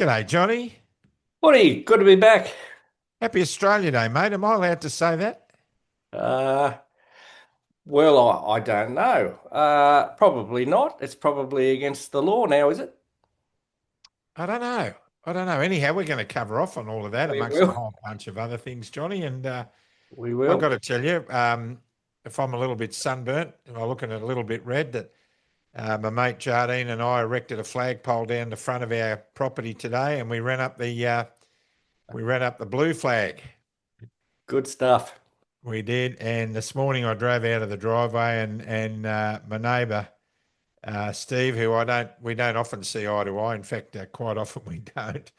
G'day, Johnny. Woody, good to be back. Happy Australia Day, mate. Am I allowed to say that? Uh, well, I don't know. Probably not. It's probably against the law now, is it? I don't know. I don't know. Anyhow, we're going to cover off on all of that We amongst a will. whole bunch of other things, Johnny. And We I've got will. to tell you, if I'm a little bit sunburnt, if I'm looking at a little bit red, that my mate Jardine and I erected a flagpole down the front of our property today, and we ran up the blue flag. Good stuff. We did, and this morning I drove out of the driveway, and my neighbour Steve, who we don't often see eye to eye. In fact, quite often we don't,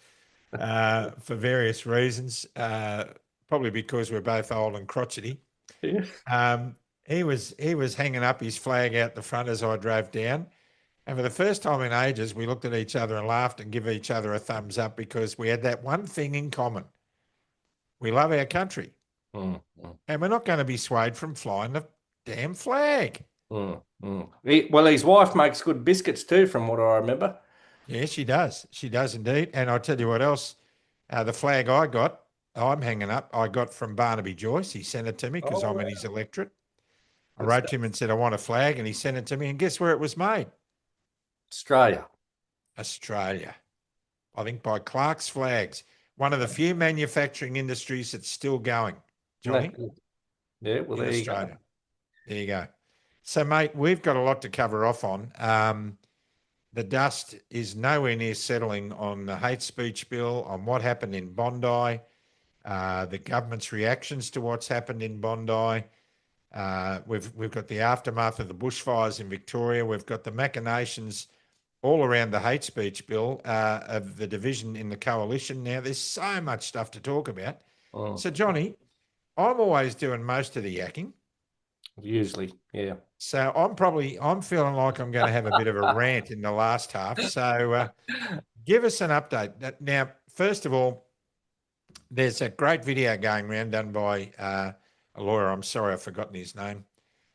for various reasons. Probably because we're both old and crotchety. Yeah. Um, he was hanging up his flag out the front as I drove down, and for the first time in ages, we looked at each other and laughed and give each other a thumbs up because we had that one thing in common: we love our country, Mm, mm, and we're not going to be swayed from flying the damn flag. Well, his wife makes good biscuits too, from what I remember. Yeah, she does. She does indeed. And I'll tell you what else. The flag I'm hanging up, I got from Barnaby Joyce. He sent it to me because Oh, I'm in wow. his electorate. I Good wrote to him stuff. and said, I want a flag. And he sent it to me. And guess where it was made? Australia. Australia. I think by Clark's Flags, one of the few manufacturing industries that's still going, No, Johnny, good. Yeah, well, in there you go. Australia. There you go. So, mate, we've got a lot to cover off on. The dust is nowhere near settling on the hate speech bill, on what happened in Bondi, the government's reactions to what's happened in Bondi. We've got the aftermath of the bushfires in Victoria. We've got the machinations all around the hate speech bill of the division in the coalition. Now, there's so much stuff to talk about. Mm, So, Johnny, I'm always doing most of the yakking. usually, yeah. So I'm feeling like I'm going to have a bit of a rant in the last half. So give us an update. Now, first of all, there's a great video going around done by a lawyer. I'm sorry, I've forgotten his name.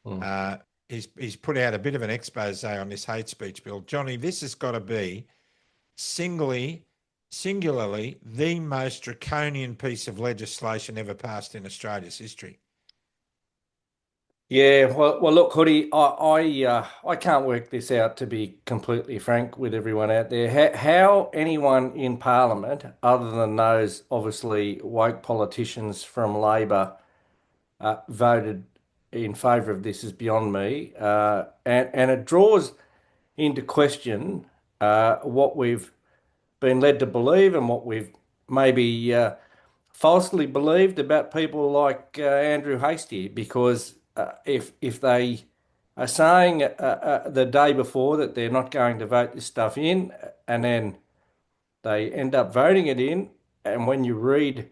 Mm. Uh, he's put out a bit of an expose on this hate speech bill. Johnny, this has got to be singularly the most draconian piece of legislation ever passed in Australia's history. Yeah, well, look, Hoodie, I can't work this out to be completely frank with everyone out there. How anyone in Parliament, other than those obviously woke politicians from Labor, voted in favour of this is beyond me, and it draws into question what we've been led to believe and what we've maybe falsely believed about people like Andrew Hastie, because if they are saying the day before that they're not going to vote this stuff in, and then they end up voting it in, and when you read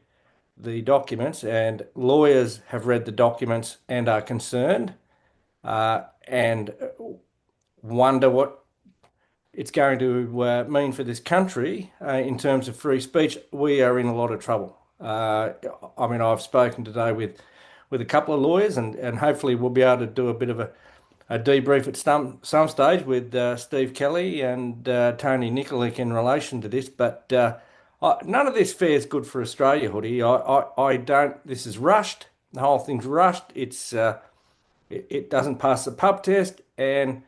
the documents, and lawyers have read the documents and are concerned and wonder what it's going to mean for this country in terms of free speech, we are in a lot of trouble. I mean, I've spoken today with a couple of lawyers, and hopefully we'll be able to do a bit of a debrief at some stage with Steve Kelly and Tony Nikolic in relation to this. But none of this fares good for Australia, Hoodie. I don't. This is rushed. The whole thing's rushed. It doesn't pass the pub test, and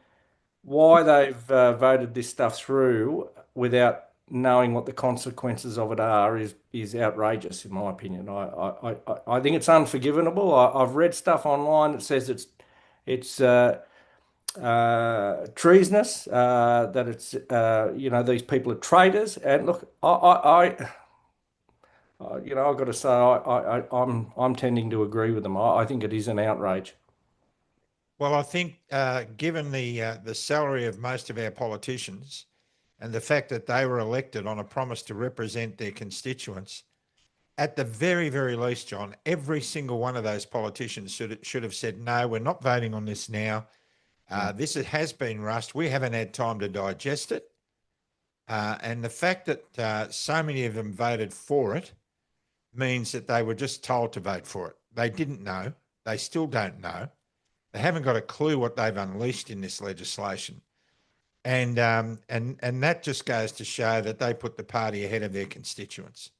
why they've voted this stuff through without knowing what the consequences of it are is outrageous, in my opinion. I think it's unforgivable. I've read stuff online that says it's treasonous, that it's these people are traitors. And look, I've got to say I'm tending to agree with them. I think it is an outrage. Well, I think given the salary of most of our politicians and the fact that they were elected on a promise to represent their constituents, at the very, very least, John, every single one of those politicians should have said, no, we're not voting on this now. Mm. This has been rushed. We haven't had time to digest it. And the fact that so many of them voted for it means that they were just told to vote for it. They didn't know. They still don't know. They haven't got a clue what they've unleashed in this legislation. And that just goes to show that they put the party ahead of their constituents.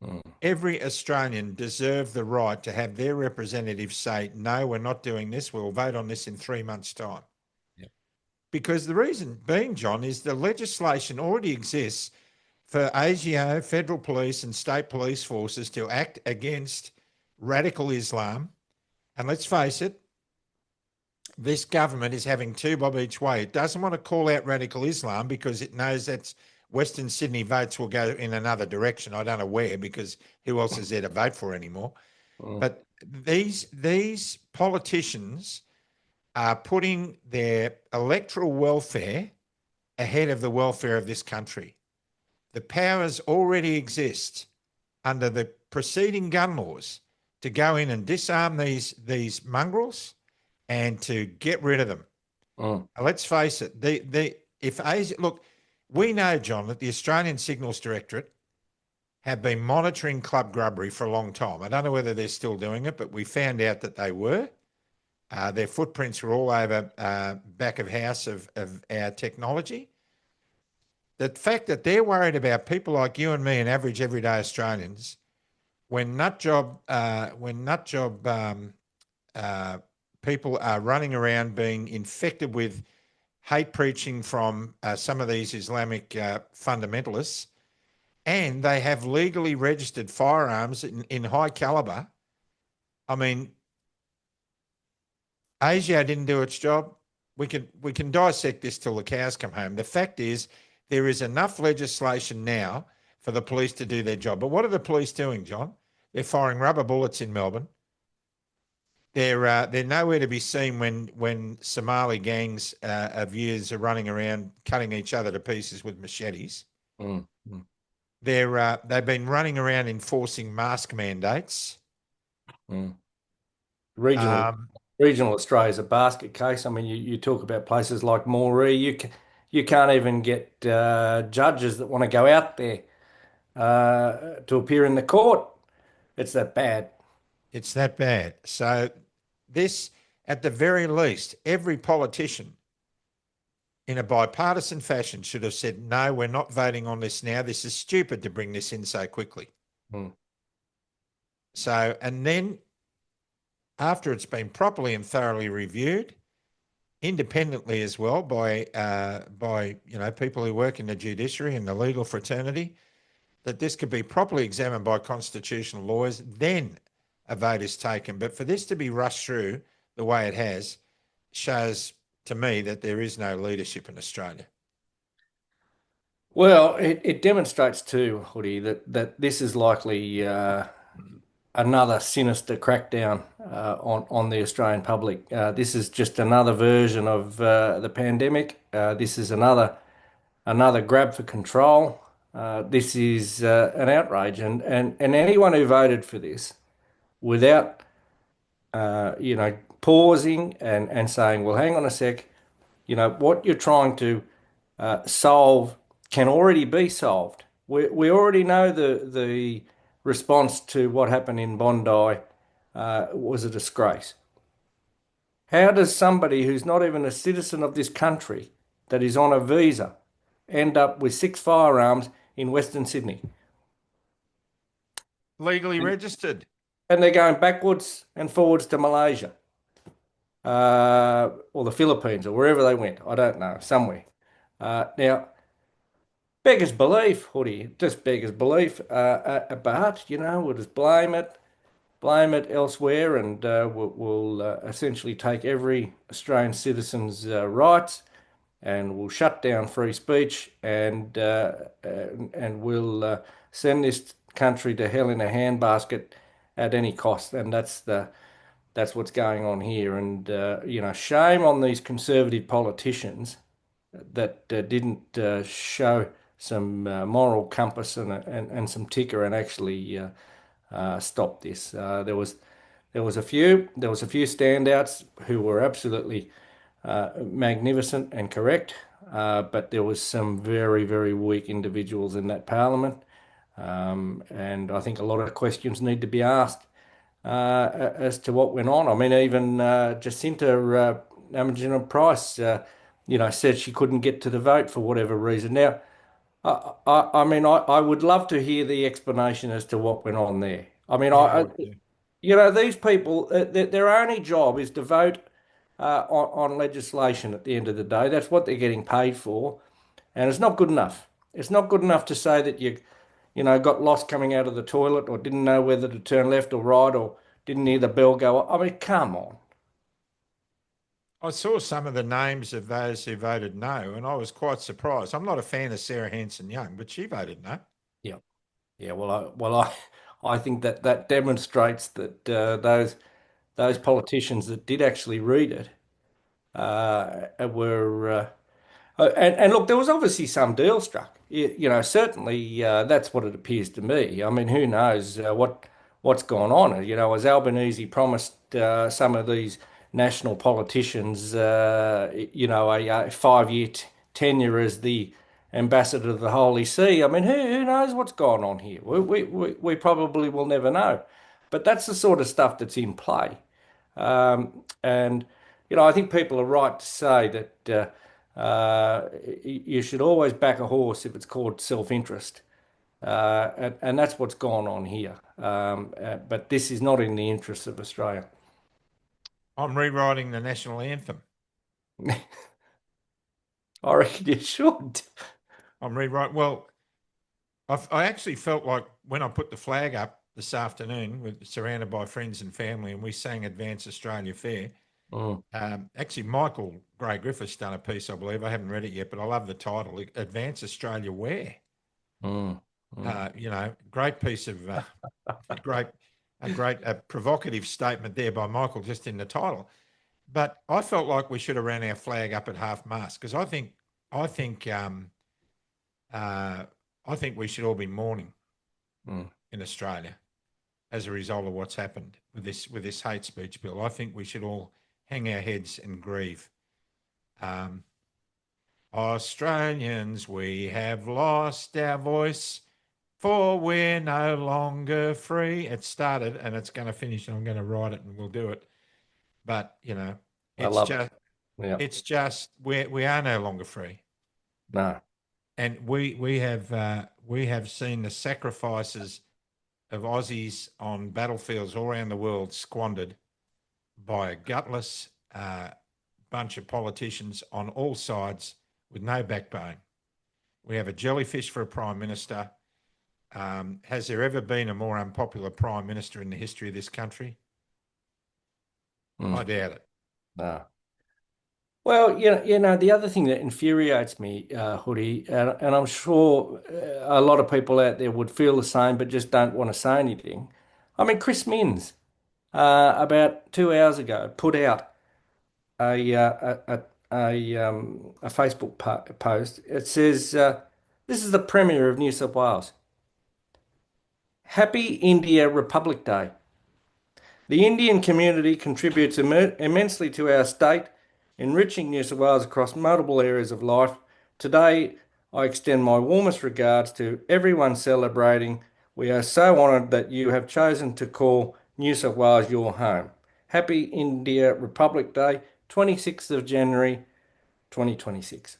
Mm. Every Australian deserved the right to have their representatives say, no, we're not doing this. We'll vote on this in 3 months' time. Yep. Because the reason being, John, is the legislation already exists for ASIO, federal police and state police forces to act against radical Islam. And let's face it, this government is having two bob each way. It doesn't want to call out radical Islam because it knows that Western Sydney votes will go in another direction. I don't know where, because who else is there to vote for anymore? Mm. But these politicians are putting their electoral welfare ahead of the welfare of this country. The powers already exist under the preceding gun laws to go in and disarm these mongrels and to get rid of them. Mm. Let's face it, if Asia, look, we know, John, that the Australian Signals Directorate have been monitoring Club Grubbery for a long time. I don't know whether they're still doing it, but we found out that they were. Their footprints were all over back of house of our technology. The fact that they're worried about people like you and me and average everyday Australians, when nutjob people are running around being infected with hate preaching from some of these Islamic fundamentalists, and they have legally registered firearms in high caliber. I mean, Asia didn't do its job. We can dissect this till the cows come home. The fact is, there is enough legislation now for the police to do their job. But what are the police doing, John? They're firing rubber bullets in Melbourne. They're nowhere to be seen when Somali gangs of youths are running around cutting each other to pieces with machetes. Mm. Mm. They've been running around enforcing mask mandates. Mm. Regional Um, regional Australia is a basket case. I mean, you talk about places like Moree. You can't even get judges that want to go out there to appear in the court. It's that bad. it's that bad. So this, at the very least, every politician in a bipartisan fashion should have said, no, we're not voting on this now. This is stupid to bring this in so quickly. Mm. So, and then after it's been properly and thoroughly reviewed, independently as well by people who work in the judiciary and the legal fraternity, that this could be properly examined by constitutional lawyers, then a vote is taken. But for this to be rushed through the way it has shows to me that there is no leadership in Australia. Well, it demonstrates too, Hoodie, that this is likely another sinister crackdown on the Australian public. This is just another version of the pandemic. This is another grab for control. This is an outrage, and anyone who voted for this without pausing and saying, well, hang on a sec, what you're trying to solve can already be solved. We already know the response to what happened in Bondi was a disgrace. How does somebody who's not even a citizen of this country, that is on a visa, end up with 6 firearms in Western Sydney? Legally registered. And they're going backwards and forwards to Malaysia, or the Philippines, or wherever they went. I don't know, somewhere. Now, beggars belief, Hoodie, just beggars belief. But we'll just blame it elsewhere, and we'll essentially take every Australian citizen's rights, and we'll shut down free speech, and we'll send this country to hell in a handbasket at any cost, and that's what's going on here. And shame on these conservative politicians that didn't show some moral compass and some ticker and actually stop this. There was a few standouts who were absolutely magnificent and correct, but there was some very, very weak individuals in that parliament, and I think a lot of questions need to be asked as to what went on. I mean, even Jacinta Price, said she couldn't get to the vote for whatever reason. Now, I would love to hear the explanation as to what went on there. I mean, Yeah, I would do. these people, their only job is to vote on legislation at the end of the day. That's what they're getting paid for, and it's not good enough. It's not good enough to say that got lost coming out of the toilet or didn't know whether to turn left or right or didn't hear the bell go off. I mean, come on. I saw some of the names of those who voted no, and I was quite surprised. I'm not a fan of Sarah Hanson Young, but she voted no. Yeah, yeah. I think that that demonstrates that those politicians that did actually read it were and look, there was obviously some deal struck. Certainly that's what it appears to me. I mean, who knows what's gone on? As Albanese promised some of these national politicians, a 5-year tenure as the ambassador to the Holy See. I mean, who knows what's gone on here? We probably will never know. But that's the sort of stuff that's in play. And I think people are right to say that you should always back a horse if it's called self-interest. And that's what's gone on here. But this is not in the interests of Australia. I'm rewriting the national anthem. I reckon you should. I'm rewriting. Well, I actually felt like when I put the flag up this afternoon, with surrounded by friends and family, and we sang "Advance Australia Fair." Mm, Actually, Michael Gray Griffiths done a piece, I believe. I haven't read it yet, but I love the title: "Advance Australia Where." mm, mm. Great piece of a great, provocative statement there by Michael, just in the title. But I felt like we should have ran our flag up at half mast because I think, uh, I think we should all be mourning Mm. in Australia as a result of what's happened with this hate speech bill. I think we should all hang our heads and grieve. Um, Australians, we have lost our voice, for we're no longer free. It started and it's going to finish, and I'm going to write it and we'll do it. But I it's love it. just Yeah. we are no longer free, No. and we have seen the sacrifices of Aussies on battlefields all around the world squandered by a gutless bunch of politicians on all sides with no backbone. We have a jellyfish for a prime minister. Has there ever been a more unpopular prime minister in the history of this country? I Mm. doubt it. No. Well, the other thing that infuriates me, Hoodie, and I'm sure a lot of people out there would feel the same, but just don't want to say anything. I mean, Chris Minns, about 2 hours ago, put out a Facebook post. It says, "This is the Premier of New South Wales. Happy India Republic Day. The Indian community contributes immensely to our state, enriching New South Wales across multiple areas of life. Today, I extend my warmest regards to everyone celebrating. We are so honoured that you have chosen to call New South Wales your home. Happy India Republic Day, 26th of January, 2026."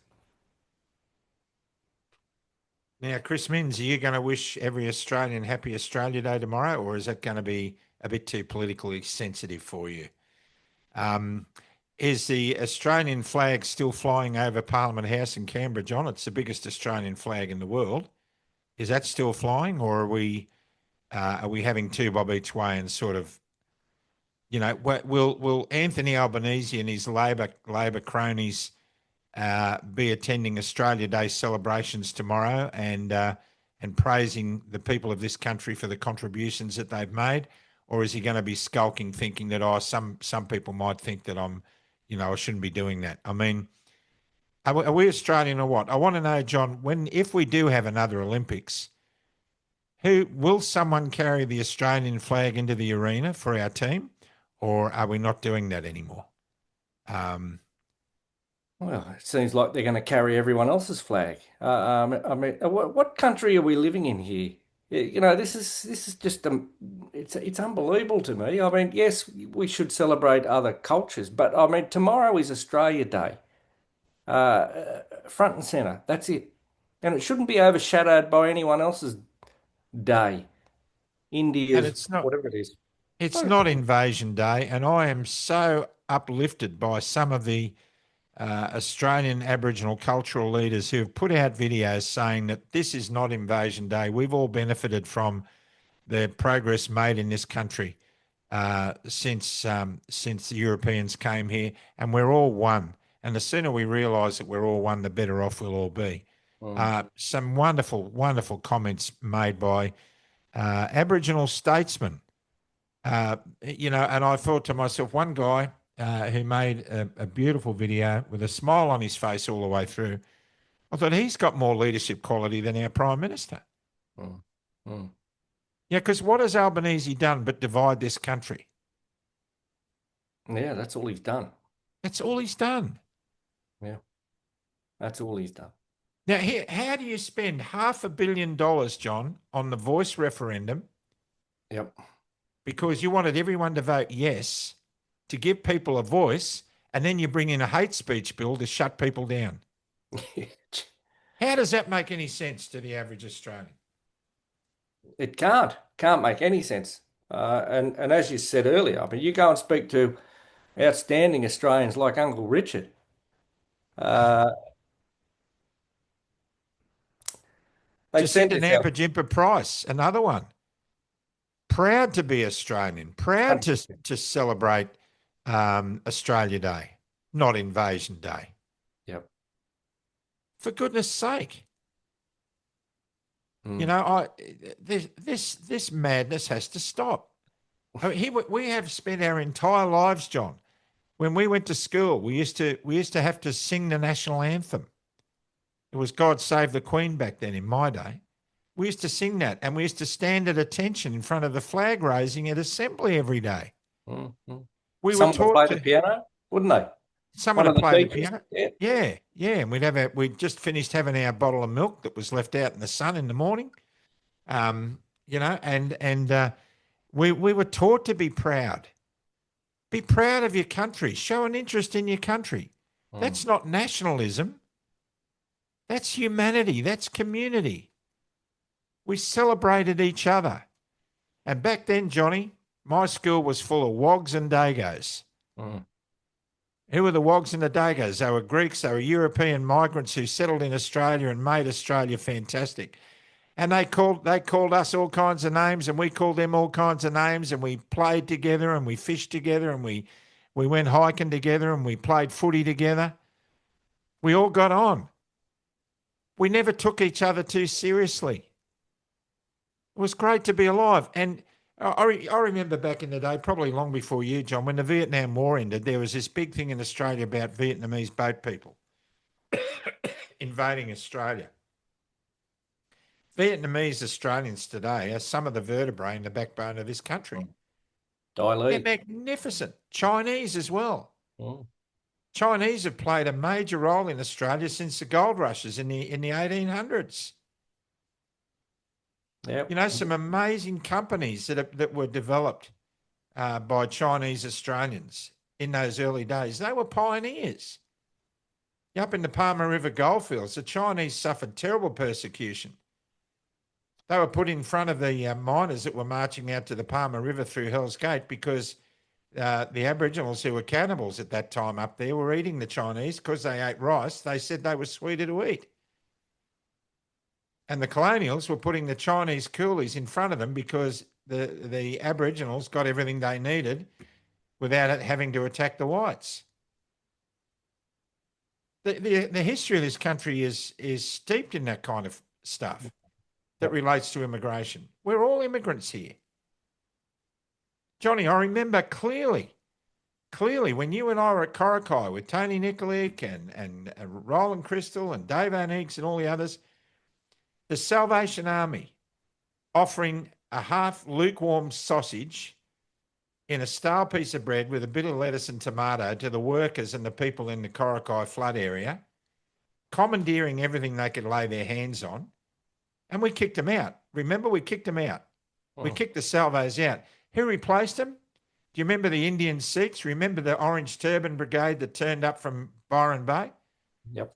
Now, Chris Minns, are you going to wish every Australian Happy Australia Day tomorrow, or is that going to be a bit too politically sensitive for you? Um, is the Australian flag still flying over Parliament House in Canberra, John? It's the biggest Australian flag in the world. Is that still flying, or are we having two bob each way and sort of, will Anthony Albanese and his Labor cronies be attending Australia Day celebrations tomorrow and praising the people of this country for the contributions that they've made, or is he going to be skulking, thinking that some people might think that I shouldn't be doing that? I mean, are we Australian or what? I want to know, John, if we do have another Olympics, who will someone carry the Australian flag into the arena for our team, or are we not doing that anymore? Well, it seems like they're going to carry everyone else's flag. What country are we living in here? This is just it's unbelievable to me. I mean, yes, we should celebrate other cultures, but I mean, tomorrow is Australia Day. front and center. That's it. And it shouldn't be overshadowed by anyone else's day. And India's, it's not whatever it is. it's Oh, not Invasion Day, and I am so uplifted by some of the Australian Aboriginal cultural leaders who have put out videos saying that this is not Invasion Day. We've all benefited from the progress made in this country since the Europeans came here, and we're all one. And the sooner we realise that we're all one, the better off we'll all be. mm, Some wonderful, wonderful comments made by Aboriginal statesmen. And I thought to myself, one guy who made a beautiful video with a smile on his face all the way through, I thought he's got more leadership quality than our Prime Minister. mm, mm. Yeah, because what has Albanese done but divide this country? Yeah, that's all he's done. That's all he's done. Yeah, that's all he's done. Now, here, how do you spend $500 million, John, on the voice referendum Yep. because you wanted everyone to vote yes to give people a voice, and then you bring in a hate speech bill to shut people down? How does that make any sense to the average Australian? It can't make any sense. And as you said earlier, I mean, you go and speak to outstanding Australians like Uncle Richard. Uh, they tend Jacinta to sound Nampijinpa Price, another one. Proud to be Australian, proud to celebrate Australia Day, not Invasion Day. Yep. For goodness sake. You Mm. know, this madness has to stop. I mean, we have spent our entire lives, John. When we went to school, we used to have to sing the national anthem. It was "God Save the Queen" back then in my day. We used to sing that, and we used to stand at attention in front of the flag raising at assembly every day. Mm. Mm. We were Someone would taught play the to piano, wouldn't they? someone One to of the play the teachers. piano. Yeah. Yeah, yeah, and we'd just finished having our bottle of milk that was left out in the sun in the morning. And we were taught to be proud. Be proud of your country. Show an interest in your country. Mm. That's not nationalism. That's humanity. That's community. We celebrated each other. And back then, Johnny, my school was full of wogs and dagos. Mm. Who were the wogs and the dagos? They were Greeks. They were European migrants who settled in Australia and made Australia fantastic. And they called us all kinds of names, and we called them all kinds of names, and we played together, and we fished together, and we went hiking together, and we played footy together. We all got on. We never took each other too seriously. It was great to be alive. And I remember back in the day, probably long before you, John, when the Vietnam War ended, there was this big thing in Australia about Vietnamese boat people invading Australia. Vietnamese Australians today are some of the vertebrae in the backbone of this country. They're Dilute. magnificent. Chinese as well. Mm. Chinese have played a major role in Australia since the gold rushes in the 1800s. Yep. You know, some amazing companies that were developed by Chinese Australians in those early days. They were pioneers. Up in the Palmer River goldfields, the Chinese suffered terrible persecution. They were put in front of the miners that were marching out to the Palmer River through Hell's Gate because the Aboriginals, who were cannibals at that time up there, were eating the Chinese because they ate rice. They said they were sweeter to eat. And the colonials were putting the Chinese coolies in front of them because the Aboriginals got everything they needed without it having to attack the whites. The history of this country is steeped in that kind of stuff that relates to immigration. We're all immigrants here. Johnny, I remember clearly when you and I were at Coracai with Tony Nikolic and Roland Crystal and Dave O'Neiggs and all the others, the Salvation Army offering a half lukewarm sausage in a stale piece of bread with a bit of lettuce and tomato to the workers and the people in the Coracai flood area, commandeering everything they could lay their hands on, and we kicked them out. Remember, we kicked them out. We kicked the Salvos out. Who replaced them? Do you remember the Indian Sikhs? Remember the Orange Turban Brigade that turned up from Byron Bay? Yep.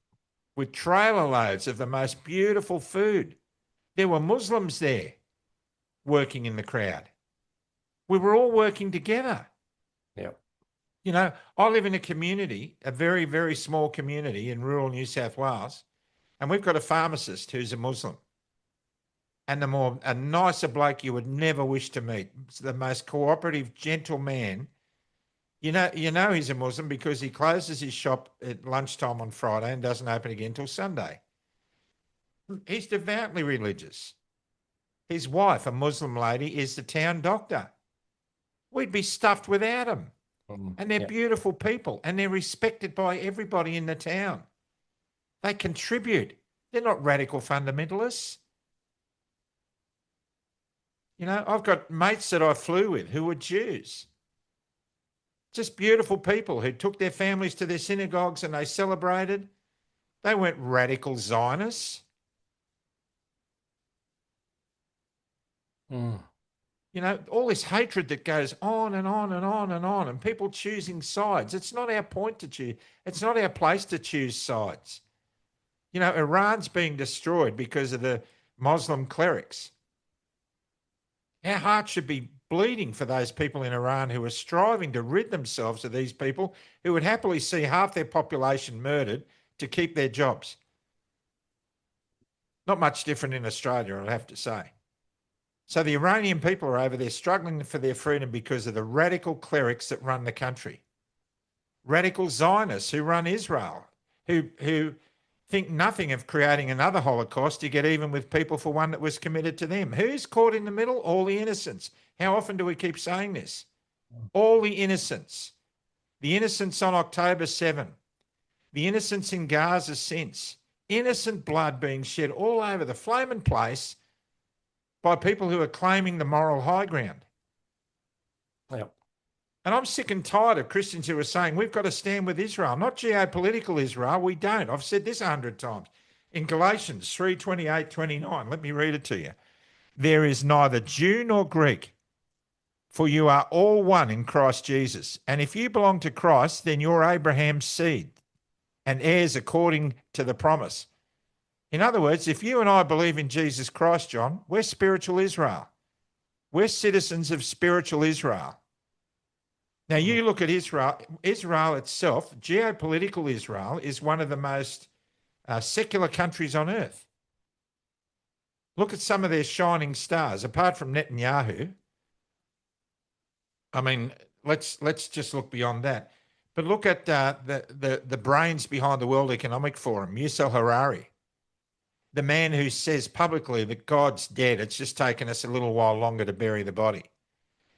with trailer loads of the most beautiful food. There were Muslims there working in the crowd. We were all working together. Yep. You know, I live in a community, a very, very small community in rural New South Wales, and we've got a pharmacist who's a Muslim. And a nicer bloke you would never wish to meet. It's the most cooperative, gentle man. You know he's a Muslim because he closes his shop at lunchtime on Friday and doesn't open again till Sunday. He's devoutly religious. His wife, a Muslim lady, is the town doctor. We'd be stuffed without them. And they're Yep. beautiful people and they're respected by everybody in the town. They contribute. They're not radical fundamentalists. You know, I've got mates that I flew with who were Jews. Just beautiful people who took their families to their synagogues and they celebrated. They weren't radical Zionists. You know, all this hatred that goes on and on and on and on, and people choosing sides. It's not our point to choose. It's not our place to choose sides. You know, Iran's being destroyed because of the Muslim clerics. Our hearts should be bleeding for those people in Iran who are striving to rid themselves of these people who would happily see half their population murdered to keep their jobs. Not much different in Australia, I'll have to say. So the Iranian people are over there struggling for their freedom because of the radical clerics that run the country. Radical Zionists who run Israel, who think nothing of creating another Holocaust to get even with people for one that was committed to them. Who's caught in the middle? All the innocents. How often do we keep saying this? All the innocents. The innocents on October 7. The innocents in Gaza since. Innocent blood being shed all over the flaming place by people who are claiming the moral high ground. Yep. And I'm sick and tired of Christians who are saying we've got to stand with Israel, not geopolitical Israel. We don't. I've said this 100 times. In Galatians 3:28, 29, let me read it to you. There is neither Jew nor Greek, for you are all one in Christ Jesus. And if you belong to Christ, then you're Abraham's seed and heirs according to the promise. In other words, if you and I believe in Jesus Christ, John, we're spiritual Israel. We're citizens of spiritual Israel. Now, you look at Israel. Israel itself, geopolitical Israel, is one of the most secular countries on earth. Look at some of their shining stars. Apart from Netanyahu, I mean, let's just look beyond that. But look at the brains behind the World Economic Forum, Yuval Harari, the man who says publicly that God's dead. It's just taken us a little while longer to bury the body.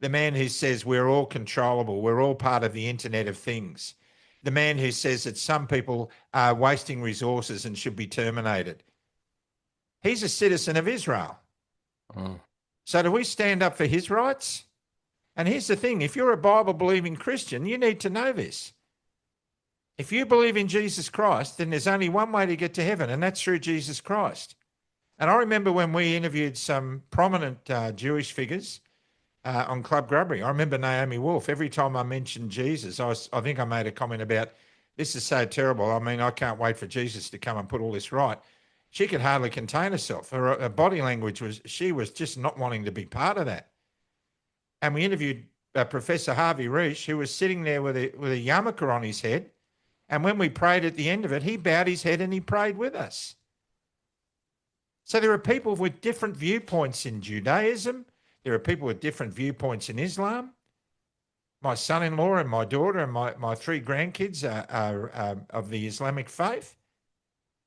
The man who says we're all controllable, we're all part of the Internet of Things. The man who says that some people are wasting resources and should be terminated. He's a citizen of Israel. So do we stand up for his rights? And here's the thing, if you're a Bible-believing Christian, you need to know this. If you believe in Jesus Christ, then there's only one way to get to heaven, and that's through Jesus Christ. And I remember when we interviewed some prominent Jewish figures on Club Grubbery. I remember Naomi Wolf. Every time I mentioned Jesus, I think I made a comment about, this is so terrible. I mean, I can't wait for Jesus to come and put all this right. She could hardly contain herself. Her body language she was just not wanting to be part of that. And we interviewed Professor Harvey Reish, who was sitting there with a yarmulke on his head. And when we prayed at the end of it, he bowed his head and he prayed with us. So there are people with different viewpoints in Judaism. There are people with different viewpoints in Islam. My son-in-law and my daughter and my 3 grandkids are of the Islamic faith.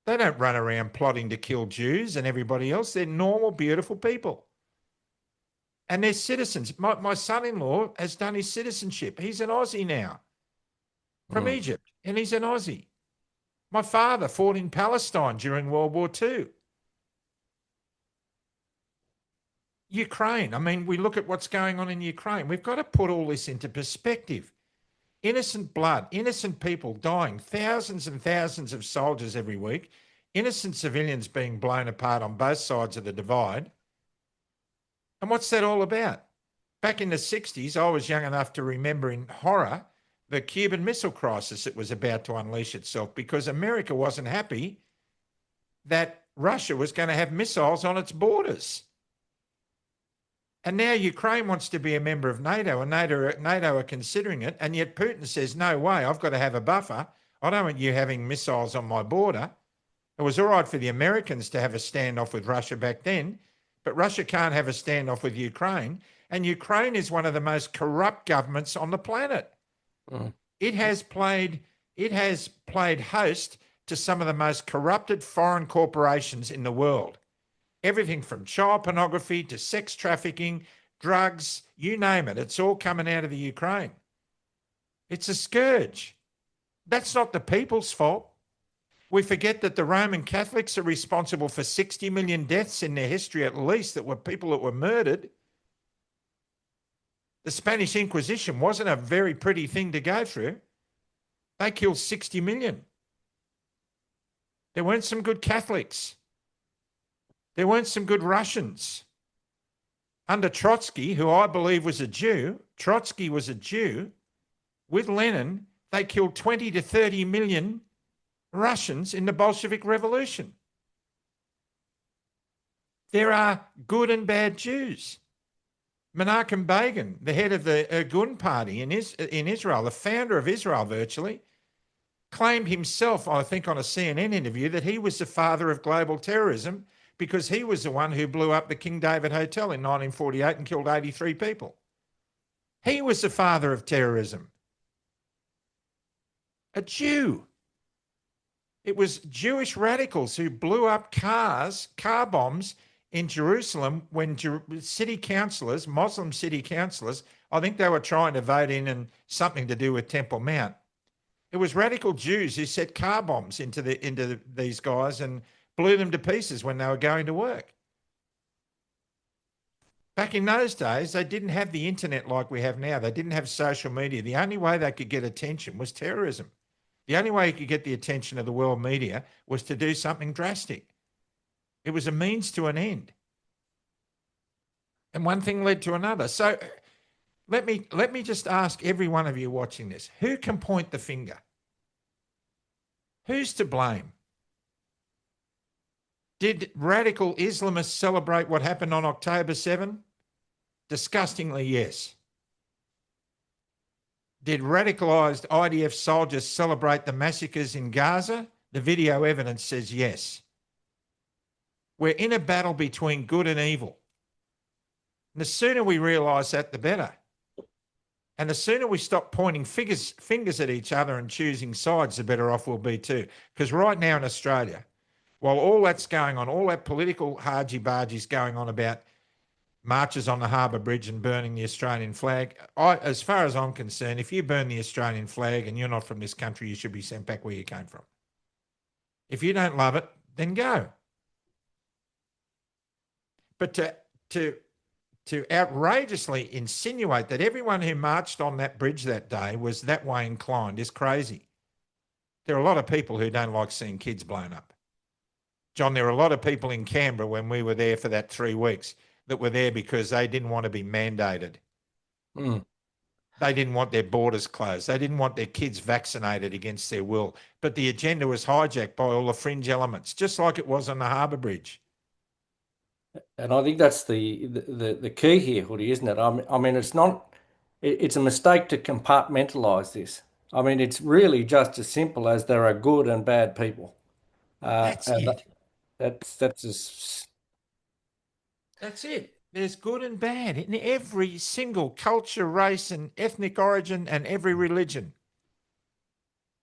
They don't run around plotting to kill Jews and everybody else. They're normal, beautiful people. And they're citizens. My son-in-law has done his citizenship. He's an Aussie now from Egypt, and he's an Aussie. My father fought in Palestine during World War II. Ukraine. I mean, we look at what's going on in Ukraine. We've got to put all this into perspective. Innocent blood, innocent people dying, thousands and thousands of soldiers every week, innocent civilians being blown apart on both sides of the divide. And what's that all about? Back in the 60s, I was young enough to remember in horror the Cuban Missile Crisis that was about to unleash itself, because America wasn't happy that Russia was going to have missiles on its borders. And now Ukraine wants to be a member of NATO, and NATO are considering it, and yet Putin says, no way, I've got to have a buffer. I don't want you having missiles on my border. It was all right for the Americans to have a standoff with Russia back then, but Russia can't have a standoff with Ukraine. And Ukraine is one of the most corrupt governments on the planet. Mm. It has played host to some of the most corrupted foreign corporations in the world. Everything from child pornography to sex trafficking, drugs, you name it. It's all coming out of the Ukraine. It's a scourge. That's not the people's fault. We forget that the Roman Catholics are responsible for 60 million deaths in their history, at least, that were people that were murdered. The Spanish Inquisition wasn't a very pretty thing to go through. They killed 60 million. There weren't some good Catholics. There weren't some good Russians. Under Trotsky, who I believe was a Jew, Trotsky was a Jew, with Lenin, they killed 20 to 30 million Russians in the Bolshevik Revolution. There are good and bad Jews. Menachem Begin, the head of the Irgun party in Israel, the founder of Israel virtually, claimed himself, I think on a CNN interview, that he was the father of global terrorism because he was the one who blew up the King David Hotel in 1948 and killed 83 people. He was the father of terrorism. A Jew. It was Jewish radicals who blew up car bombs in Jerusalem when city councillors, Muslim city councillors, I think they were trying to vote in and something to do with Temple Mount. It was radical Jews who set car bombs into these guys and blew them to pieces when they were going to work. Back in those days, they didn't have the internet like we have now. They didn't have social media. The only way they could get attention was terrorism. The only way you could get the attention of the world media was to do something drastic. It was a means to an end. And one thing led to another. So let me just ask every one of you watching this, who can point the finger? Who's to blame? Did radical Islamists celebrate what happened on October 7? Disgustingly, yes. Did radicalised IDF soldiers celebrate the massacres in Gaza? The video evidence says yes. We're in a battle between good and evil. And the sooner we realise that, the better. And the sooner we stop pointing fingers at each other and choosing sides, the better off we'll be too. Because right now in Australia, while all that's going on, all that political hargy-bargy's going on about marches on the Harbour Bridge and burning the Australian flag, as far as I'm concerned, if you burn the Australian flag and you're not from this country, you should be sent back where you came from. If you don't love it, then go. But to outrageously insinuate that everyone who marched on that bridge that day was that way inclined is crazy. There are a lot of people who don't like seeing kids blown up. John, there were a lot of people in Canberra when we were there for that 3 weeks that were there because they didn't want to be mandated. Mm. They didn't want their borders closed. They didn't want their kids vaccinated against their will. But the agenda was hijacked by all the fringe elements, just like it was on the Harbour Bridge. And I think that's the key here, Hoodie, isn't it? I mean, it's a mistake to compartmentalise this. I mean, it's really just as simple as there are good and bad people. That's it. That's it. There's good and bad in every single culture, race and ethnic origin and every religion.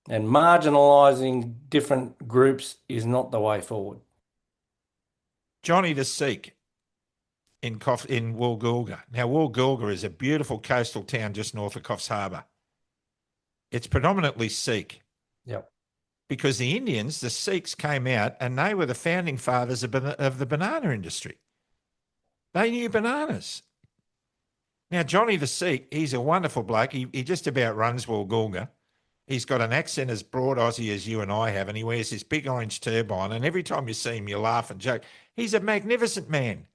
And marginalising different groups is not the way forward. Johnny the Sikh in Woolgoolga. Now, Woolgoolga is a beautiful coastal town just north of Coffs Harbour. It's predominantly Sikh. Yep. Because the Indians, the Sikhs, came out and they were the founding fathers of the banana industry. They knew bananas. Now, Johnny the Sikh, he's a wonderful bloke. He just about runs Woolgoolga. He's got an accent as broad Aussie as you and I have, and he wears this big orange turban, and every time you see him, you laugh and joke. He's a magnificent man.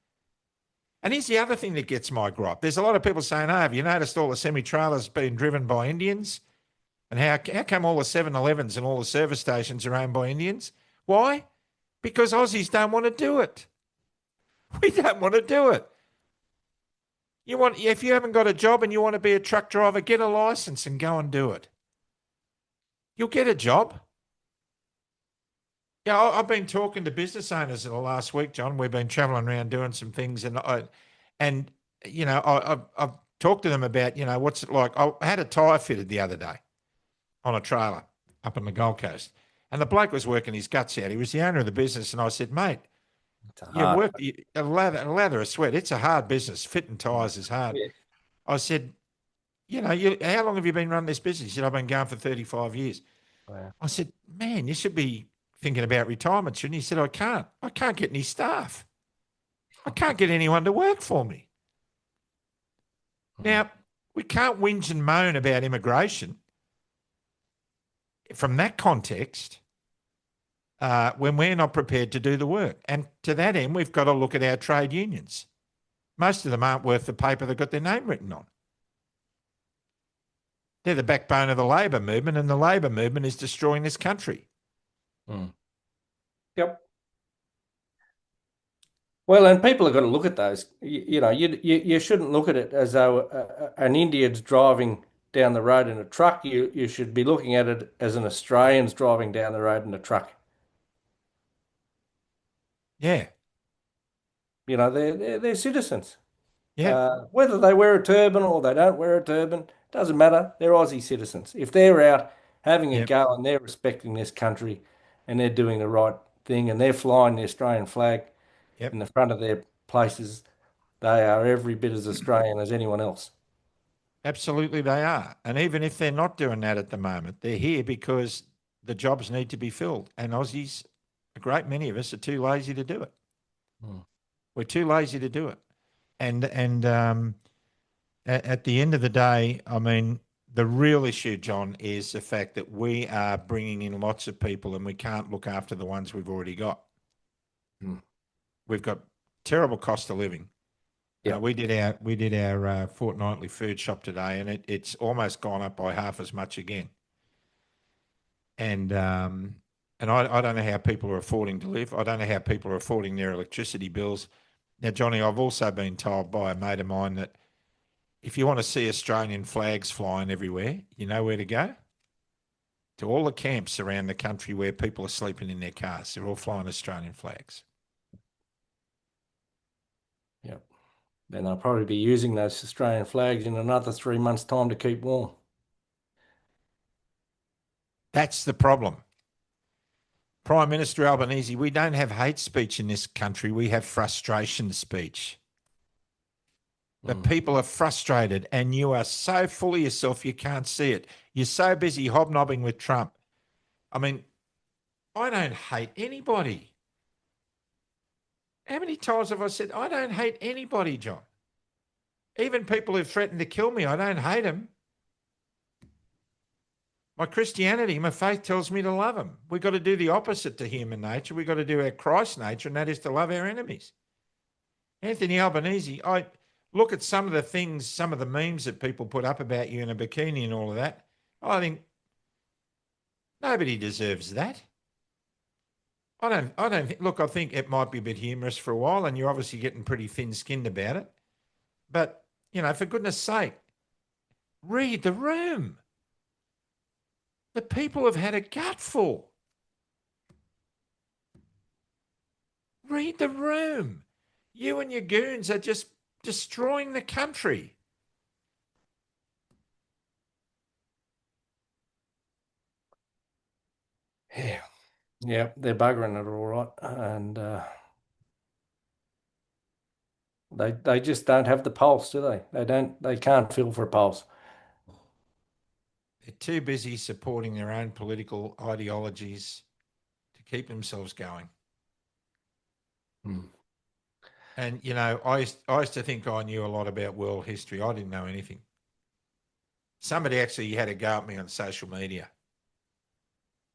And here's the other thing that gets my gripe. There's a lot of people saying, have you noticed all the semi-trailers being driven by Indians? And how come all the 7-Elevens and all the service stations are owned by Indians? Why? Because Aussies don't want to do it. We don't want to do it. If you haven't got a job and you want to be a truck driver, get a license and go and do it. You'll get a job. Yeah, I've been talking to business owners in the last week, John. We've been travelling around doing some things, and I've talked to them about what's it like. I had a tyre fitted the other day on a trailer up on the Gold Coast, and the bloke was working his guts out. He was the owner of the business, and I said, mate, you work a lather of sweat. It's a hard business. Fitting tyres is hard. Yeah. I said, how long have you been running this business? He said, I've been going for 35 years. Wow. I said, man, you should be thinking about retirement, shouldn't you? He said, I can't. I can't get any staff. I can't get anyone to work for me. Now, we can't whinge and moan about immigration from that context when we're not prepared to do the work. And to that end, we've got to look at our trade unions. Most of them aren't worth the paper they've got their name written on. They're the backbone of the labour movement, and the labour movement is destroying this country. Yep. Well, and people have got to look at those. You shouldn't look at it as though an Indian's driving down the road in a truck. You should be looking at it as an Australian's driving down the road in a truck. Yeah. They're citizens. Yeah. Whether they wear a turban or they don't wear a turban, doesn't matter. They're Aussie citizens. If they're out having a Yep. go and they're respecting this country and they're doing the right thing and they're flying the Australian flag Yep. in the front of their places, they are every bit as Australian as anyone else. Absolutely they are. And even if they're not doing that at the moment, they're here because the jobs need to be filled. And Aussies, a great many of us, are too lazy to do it. We're too lazy to do it. And at the end of the day, I mean, the real issue, John, is the fact that we are bringing in lots of people and we can't look after the ones we've already got. We've got terrible cost of living. Yeah. We did our fortnightly food shop today, and it's almost gone up by half as much again. And I don't know how people are affording to live. I don't know how people are affording their electricity bills. Now, Johnny, I've also been told by a mate of mine that if you want to see Australian flags flying everywhere, you know where to go? To all the camps around the country where people are sleeping in their cars. They're all flying Australian flags. Yep. Then they'll probably be using those Australian flags in another 3 months' time to keep warm. That's the problem. Prime Minister Albanese, we don't have hate speech in this country. We have frustration speech. The people are frustrated, and you are so full of yourself you can't see it. You're so busy hobnobbing with Trump. I mean, I don't hate anybody. How many times have I said, I don't hate anybody, John? Even people who threaten to kill me, I don't hate them. My Christianity, my faith tells me to love them. We've got to do the opposite to human nature. We've got to do our Christ nature, and that is to love our enemies. Anthony Albanese, I look at some of the things, some of the memes that people put up about you in a bikini and all of that. I think nobody deserves that. I don't think, look, I think it might be a bit humorous for a while, and you're obviously getting pretty thin-skinned about it. But, for goodness sake, read the room. The people have had a gutful. Read the room. You and your goons are just destroying the country. Yeah, they're buggering it all right, and they just don't have the pulse, do they? They can't feel for a pulse. They're too busy supporting their own political ideologies to keep themselves going. And, I used to think I knew a lot about world history. I didn't know anything. Somebody actually had a go at me on social media.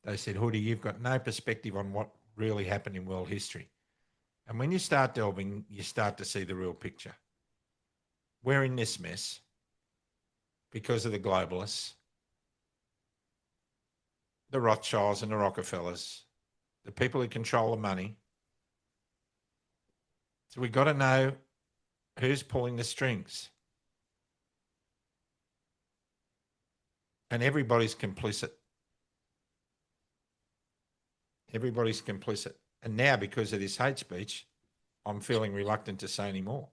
They said, Hoody, you've got no perspective on what really happened in world history. And when you start delving, you start to see the real picture. We're in this mess because of the globalists. the Rothschilds and the Rockefellers, the people who control the money. So we got to know who's pulling the strings. And everybody's complicit. Everybody's complicit. And now, because of this hate speech, I'm feeling reluctant to say any more.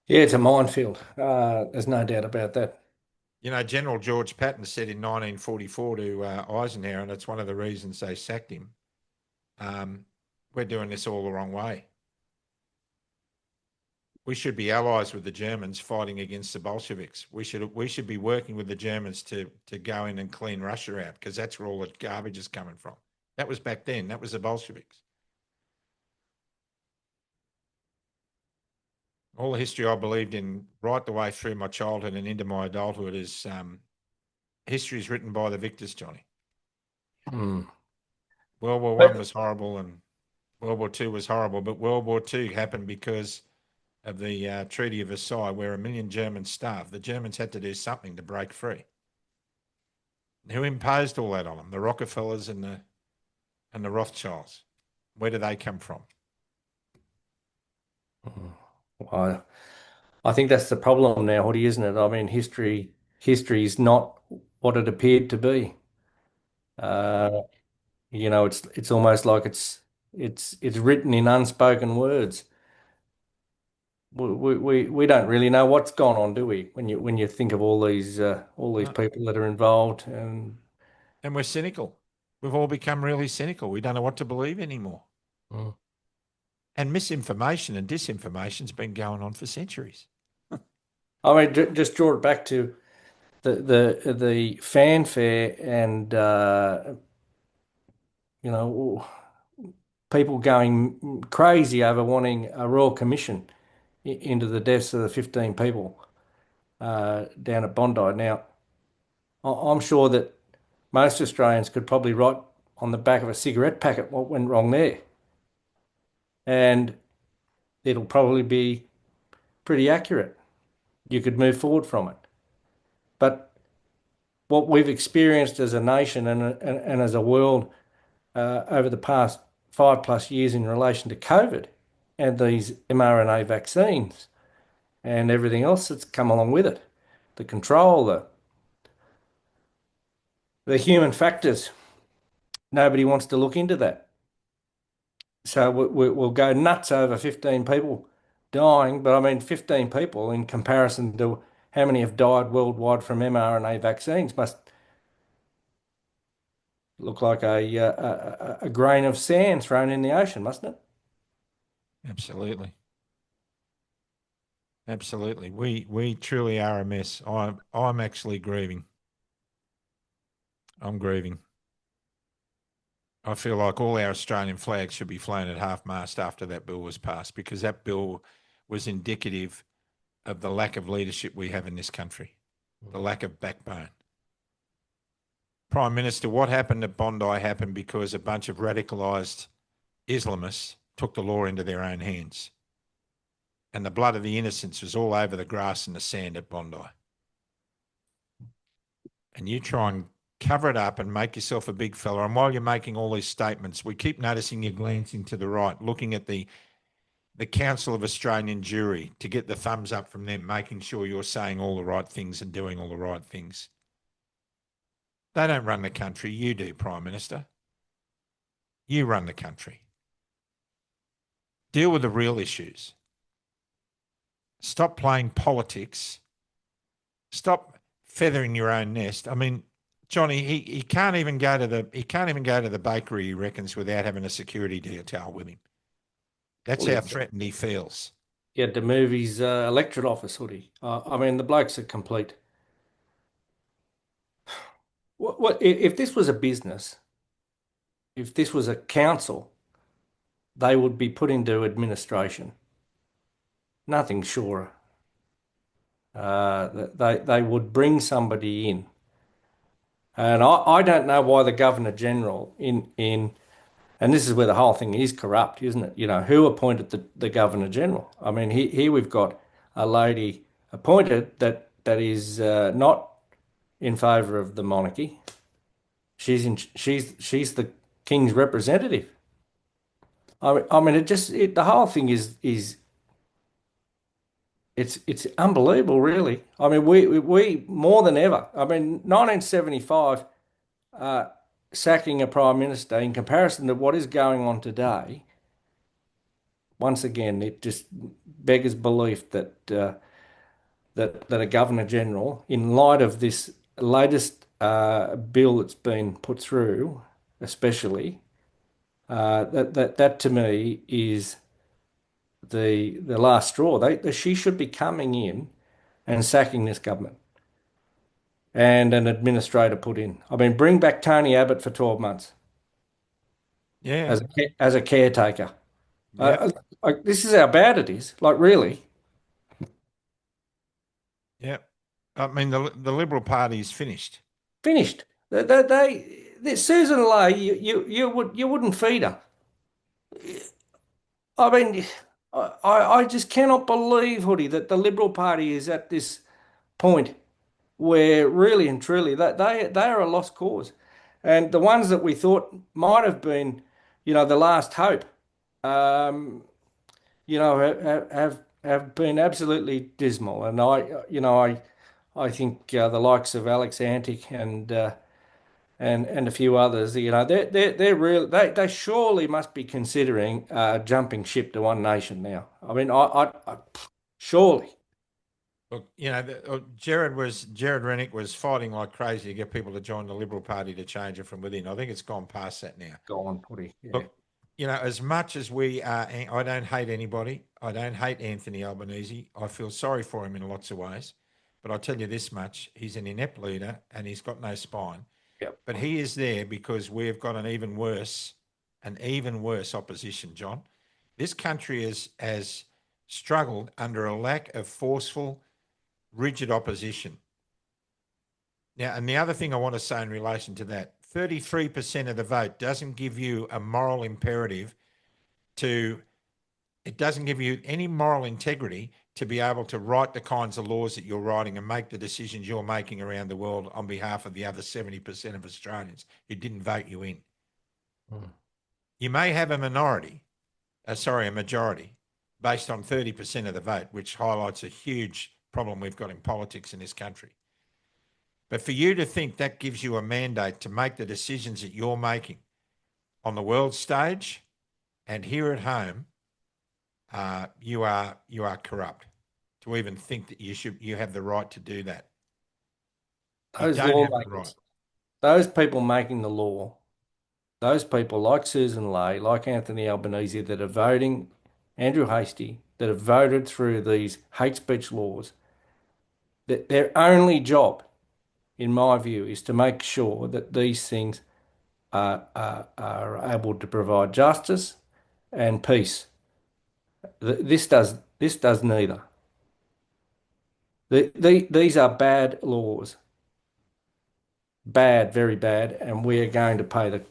Yeah, it's a minefield. There's no doubt about that. You know, General George Patton said in 1944 to Eisenhower, and it's one of the reasons they sacked him, we're doing this all the wrong way. We should be allies with the Germans fighting against the Bolsheviks. We should be working with the Germans to go in and clean Russia out, because that's where all the garbage is coming from. That was back then. That was the Bolsheviks. All the history I believed in right the way through my childhood and into my adulthood is history is written by the victors, Johnny. Mm. World War One was horrible and World War Two was horrible, but World War Two happened because of the Treaty of Versailles, where 1 million Germans starved. The Germans had to do something to break free. Who imposed all that on them? The Rockefellers and the Rothschilds. Where do they come from? I, I think that's the problem now, Hoodie, isn't it? I mean, history is not what it appeared to be. Uh, it's almost like it's written in unspoken words. We don't really know what's gone on, do we? When you think of all these No. people that are involved, and And we're cynical. We've all become really cynical. We don't know what to believe anymore. Mm. And misinformation and disinformation's been going on for centuries. I mean, just draw it back to the fanfare and you know people going crazy over wanting a royal commission into the deaths of the 15 people down at Bondi. Now, I'm sure that most Australians could probably write on the back of a cigarette packet what went wrong there, and it'll probably be pretty accurate. You could move forward from it. But what we've experienced as a nation and as a world over the past 5+ years in relation to COVID and these mRNA vaccines and everything else that's come along with it, the control, the human factors. Nobody wants to look into that. So we'll go nuts over 15 people dying, but I mean, 15 people in comparison to how many have died worldwide from mRNA vaccines must look like a grain of sand thrown in the ocean, mustn't it? Absolutely. Absolutely. We truly are a mess. I'm actually grieving. I'm grieving. I feel like all our Australian flags should be flown at half mast after that bill was passed, because that bill was indicative of the lack of leadership we have in this country, the lack of backbone. Prime Minister, what happened at Bondi happened because a bunch of radicalised Islamists took the law into their own hands. And the blood of the innocents was all over the grass and the sand at Bondi. And you try and cover it up and make yourself a big fella. And while you're making all these statements, we keep noticing you glancing to the right, looking at the Council of Australian Jury to get the thumbs up from them, making sure you're saying all the right things and doing all the right things. They don't run the country. You do, Prime Minister. You run the country. Deal with the real issues. Stop playing politics. Stop feathering your own nest. I mean, Johnny, he can't even go to the bakery, he reckons, without having a security detail with him. That's Well, how threatened he feels. he had to move his electorate office, Hoodie. I mean, the bloke's a complete. If this was a business, if this was a council, they would be put into administration. Nothing surer. They would bring somebody in, and I don't know why the Governor General and this is where the whole thing is corrupt, isn't it? You know, who appointed the Governor General? I mean, here we've got a lady appointed that is not in favour of the monarchy, She's the king's representative. I mean, the whole thing is it's unbelievable, really. I mean, we more than ever. I mean, 1975, uh, sacking a prime minister in comparison to what is going on today. Once again, it just beggars belief that a governor general, in light of this latest bill that's been put through, especially that to me is the last straw. She should be coming in and sacking this government and an administrator put in. I mean, bring back Tony Abbott for 12 months Yeah. as a caretaker. Yep. This is how bad it is. Like, really Yep. I mean, the Liberal Party is finished. finished. Susan Ley, you wouldn't feed her. I mean, I just cannot believe, Hoodie, that the Liberal Party is at this point where really and truly that they are a lost cause, and the ones that we thought might have been, the last hope, um, have been absolutely dismal. And I think the likes of Alex Antic and a few others, they're real. They surely must be considering jumping ship to One Nation now. I mean, surely. Look, Jared Rennick was fighting like crazy to get people to join the Liberal Party to change it from within. I think it's gone past that now. Go on, Putty. Yeah. Look, as much as we are, I don't hate anybody. I don't hate Anthony Albanese. I feel sorry for him in lots of ways. But I'll tell you this much: he's an inept leader and he's got no spine. Yep. But he is there because we've got an even worse opposition, John. This country has struggled under a lack of forceful, rigid opposition. Now, and the other thing I want to say in relation to that, 33% of the vote doesn't give you a moral imperative it doesn't give you any moral integrity to be able to write the kinds of laws that you're writing and make the decisions you're making around the world on behalf of the other 70% of Australians who didn't vote you in. Mm. You may have a majority based on 30% of the vote, which highlights a huge problem we've got in politics in this country. But for you to think that gives you a mandate to make the decisions that you're making on the world stage and here at home, you are corrupt. To even think that you have the right to do that. Those lawmakers, right. Those people making the law, those people like Susan Ley, like Anthony Albanese, that are voting, Andrew Hastie, that have voted through these hate speech laws, that their only job, in my view, is to make sure that these things are able to provide justice and peace. This does neither. These are bad laws, bad, very bad, and we are going to pay the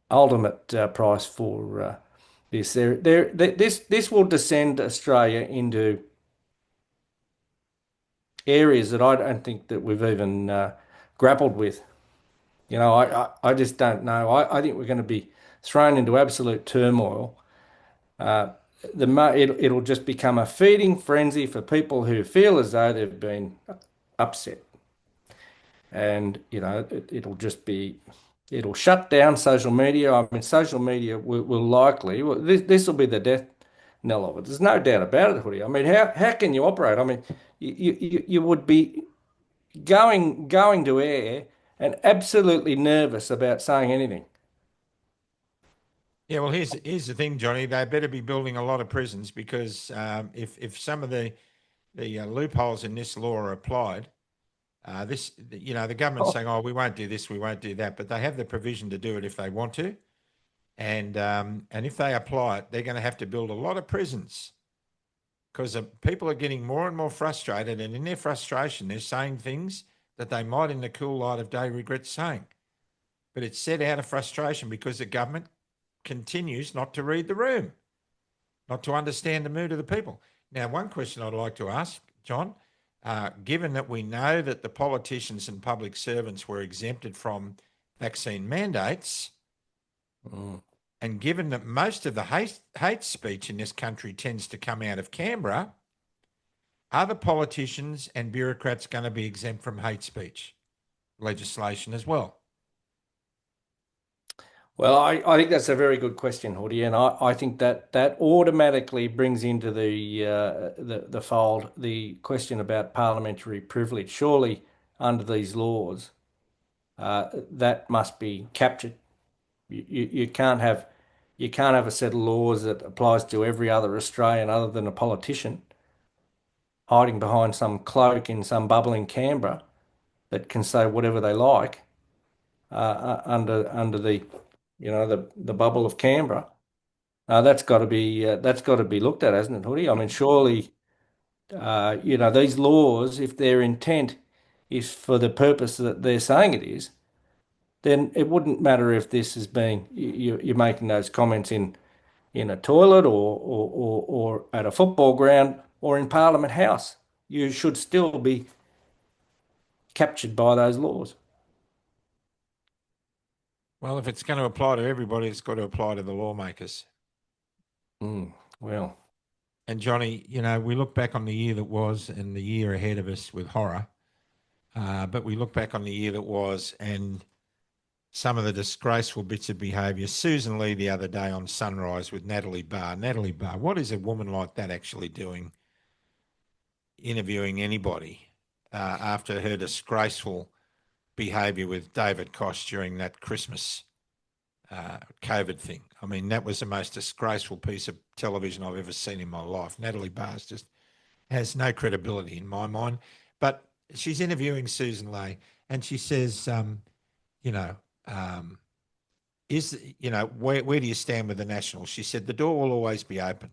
ultimate price for this. This will descend Australia into areas that I don't think that we've even grappled with. I just don't know. I think we're going to be thrown into absolute turmoil. It'll just become a feeding frenzy for people who feel as though they've been upset, and it'll shut down social media. I mean, social media will likely, this will be the death knell of it. There's no doubt about it, Hoodie. I mean, how can you operate? I mean, you would be going to air and absolutely nervous about saying anything. Yeah, well, here's the thing, Johnny. They better be building a lot of prisons because if some of the loopholes in this law are applied, the government's saying, "Oh, we won't do this, we won't do that," but they have the provision to do it if they want to, and if they apply it, they're going to have to build a lot of prisons because people are getting more and more frustrated, and in their frustration, they're saying things that they might, in the cool light of day, regret saying, but it's said out of frustration because the government continues not to read the room, not to understand the mood of the people. Now, one question I'd like to ask, John, given that we know that the politicians and public servants were exempted from vaccine mandates, Mm. and given that most of the hate speech in this country tends to come out of Canberra, are the politicians and bureaucrats going to be exempt from hate speech legislation as well? Well, I think that's a very good question, Hoodie, and I think that that automatically brings into the fold the question about parliamentary privilege. Surely, under these laws, that must be captured. You can't have a set of laws that applies to every other Australian other than a politician hiding behind some cloak in some bubble in Canberra that can say whatever they like under the the bubble of Canberra. That's got to be looked at, hasn't it, Hoodie? I mean, surely these laws, if their intent is for the purpose that they're saying it is, then it wouldn't matter if this is being you're making those comments in a toilet or at a football ground or in Parliament House. You should still be captured by those laws. Well, if it's going to apply to everybody, it's got to apply to the lawmakers. Mm, well, And Johnny, we look back on the year that was and the year ahead of us with horror, but we look back on the year that was and some of the disgraceful bits of behaviour. Susan Lee the other day on Sunrise with Natalie Barr. Natalie Barr, what is a woman like that actually doing, interviewing anybody after her disgraceful behaviour with David Koch during that Christmas COVID thing? I mean, that was the most disgraceful piece of television I've ever seen in my life. Natalie Barr just has no credibility in my mind. But she's interviewing Susan Lee, and she says, you know, um, where do you stand with the Nationals? She said the door will always be open,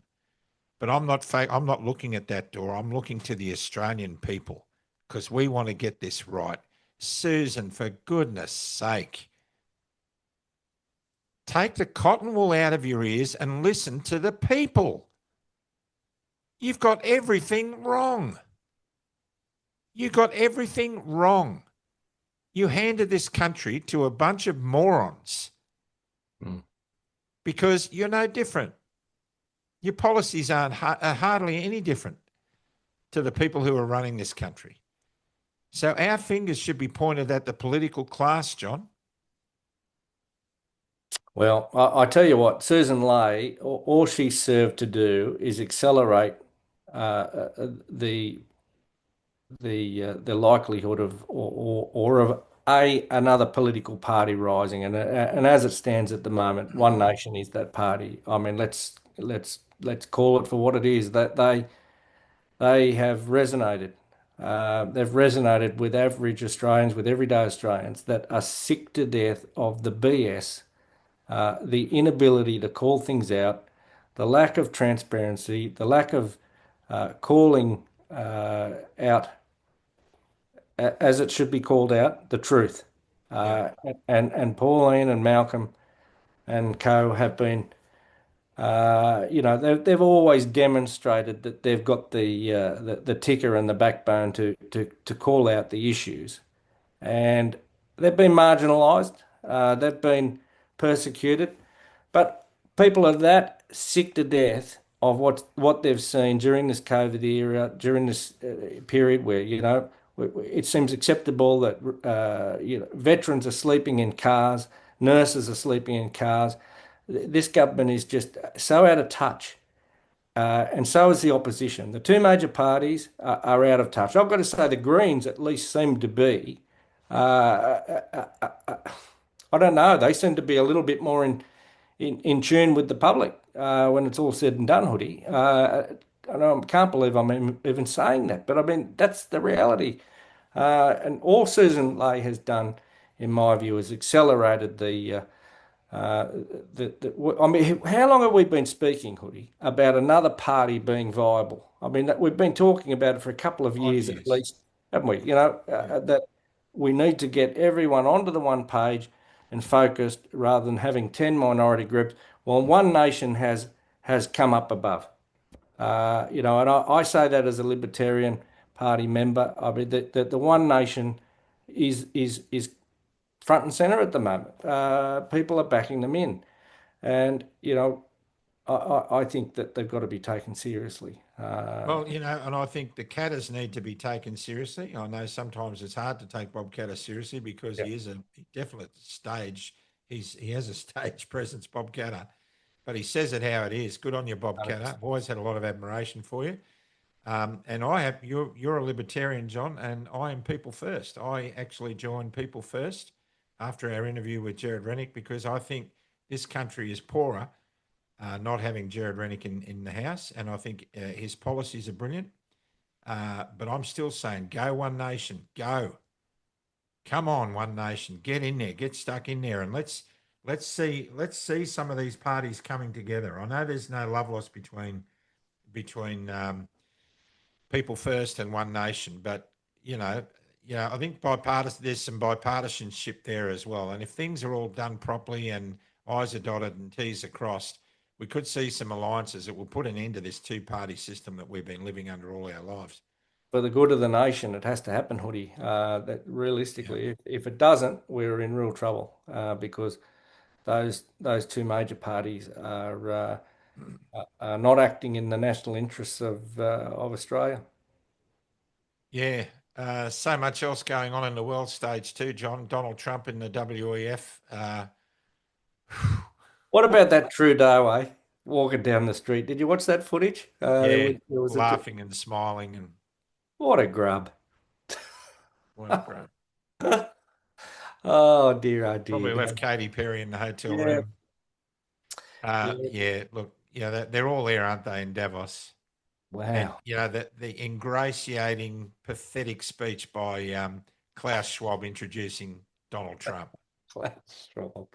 but I'm not looking at that door. I'm looking to the Australian people because we want to get this right. Susan, for goodness sake, take the cotton wool out of your ears and listen to the people. You've got everything wrong. You got everything wrong. You handed this country to a bunch of morons because you're no different. Your policies are hardly any different to the people who are running this country. So our fingers should be pointed at the political class, John. well, I tell you what, Susan Ley, all she served to do is accelerate the the likelihood of or of another political party rising, and as it stands at the moment, One Nation is that party. I mean, let's call it for what it is. That they have resonated. They've resonated with average Australians, with everyday Australians that are sick to death of the BS, the inability to call things out, the lack of transparency, the lack of calling out as it should be called out, the truth. Yeah. And Pauline and Malcolm and co have been, they've always demonstrated that they've got the ticker and the backbone to call out the issues, and they've been marginalised, they've been persecuted, but people are that sick to death of what they've seen during this COVID era, during this period where it seems acceptable that veterans are sleeping in cars, nurses are sleeping in cars. This government is just so out of touch, and so is the opposition. The two major parties are out of touch. I've got to say the Greens at least seem to be. I don't know. They seem to be a little bit more in tune with the public when it's all said and done, Hoodie. I can't believe I'm even saying that, but I mean that's the reality. And all Susan Ley has done, in my view, is accelerated uh, I mean, how long have we been speaking, Hoodie, about another party being viable? I mean, we've been talking about it for a couple of 5 years at years. least, haven't we? Yeah. That we need to get everyone onto the one page and focused rather than having 10 minority groups. Well, One Nation has come up above. And I say that as a Libertarian Party member. I mean, the One Nation is front and center at the moment. People are backing them in, and I think that they've got to be taken seriously. Well, and I think the Catters need to be taken seriously. I know sometimes it's hard to take Bob Catter seriously because Yeah. he is a definite stage. He has a stage presence, Bob Catter, but he says it how it is. Good on you, Bob Catter. I've always had a lot of admiration for you. And I have you're a libertarian, John, and I am people first. I actually joined people first after our interview with Jared Rennick because I think this country is poorer not having Jared Rennick in the House, and I think his policies are brilliant. But I'm still saying, go One Nation, go, come on, One Nation, get in there, get stuck in there, and let's see some of these parties coming together. I know there's no love lost between People First and One Nation, but you know, I think there's some bipartisanship there as well. And if things are all done properly and I's are dotted and T's are crossed, we could see some alliances that will put an end to this two-party system that we've been living under all our lives. For the good of the nation, it has to happen, Hoodie. That Yeah. realistically, if it doesn't, we're in real trouble because those two major parties are not acting in the national interests of Australia. Yeah. So much else going on in the world stage too, John. Donald Trump in the WEF. What about that Trudeau, eh? Walking down the street. Did you watch that footage? Yeah, There was laughing and smiling and what a grub. what a great. Oh dear, oh dear. Probably left Katy Perry in the hotel Yeah, room. yeah. Yeah, look, they're all there, aren't they, in Davos? And Wow. the ingratiating, pathetic speech by Klaus Schwab introducing Donald Trump. Klaus Schwab.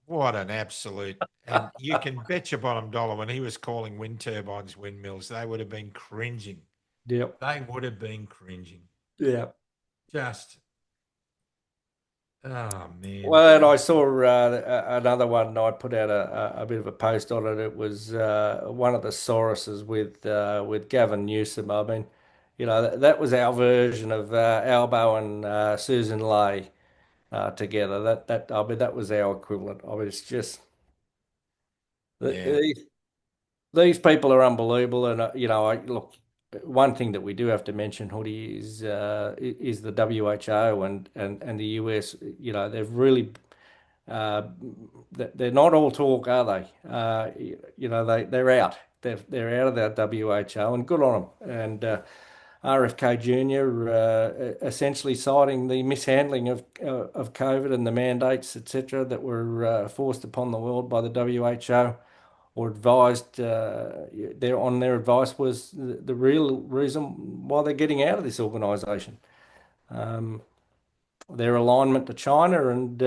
What an absolute! And you can bet your bottom dollar when he was calling wind turbines windmills, they would have been cringing. Yep. They would have been cringing. Yeah. Just, oh man. Well, and I saw another one. I put out a bit of a post on it. It was one of the Soruses with Gavin Newsom. I mean, that was our version of Albo and Susan Lay together. I mean that was our equivalent. I mean, it's just Yeah. these people are unbelievable. And look, one thing that we do have to mention, Hoodie, is the WHO and the US. They've really they're not all talk, are they? They're out. They're out of the WHO, and good on them. And RFK Jr. Essentially citing the mishandling of COVID and the mandates, etc., that were forced upon the world by the WHO, or advised. Their advice was the real reason why they're getting out of this organisation. Um, their alignment to China and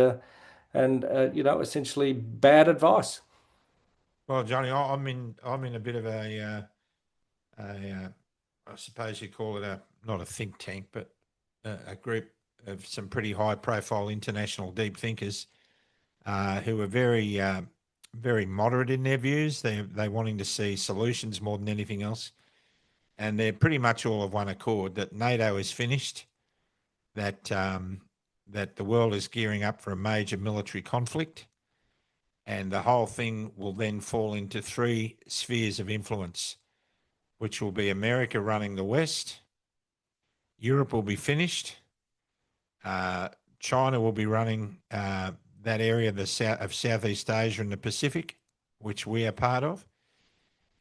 essentially bad advice. Well, Johnny, I'm in a bit of a I suppose you call it not a think tank, but a group of some pretty high profile international deep thinkers who are very moderate in their views. They wanting to see solutions more than anything else, and they're pretty much all of one accord that NATO is finished, that the world is gearing up for a major military conflict, and the whole thing will then fall into three spheres of influence, which will be America running the West, Europe will be finished, uh, China will be running that area of Southeast Asia and the Pacific, which we are part of,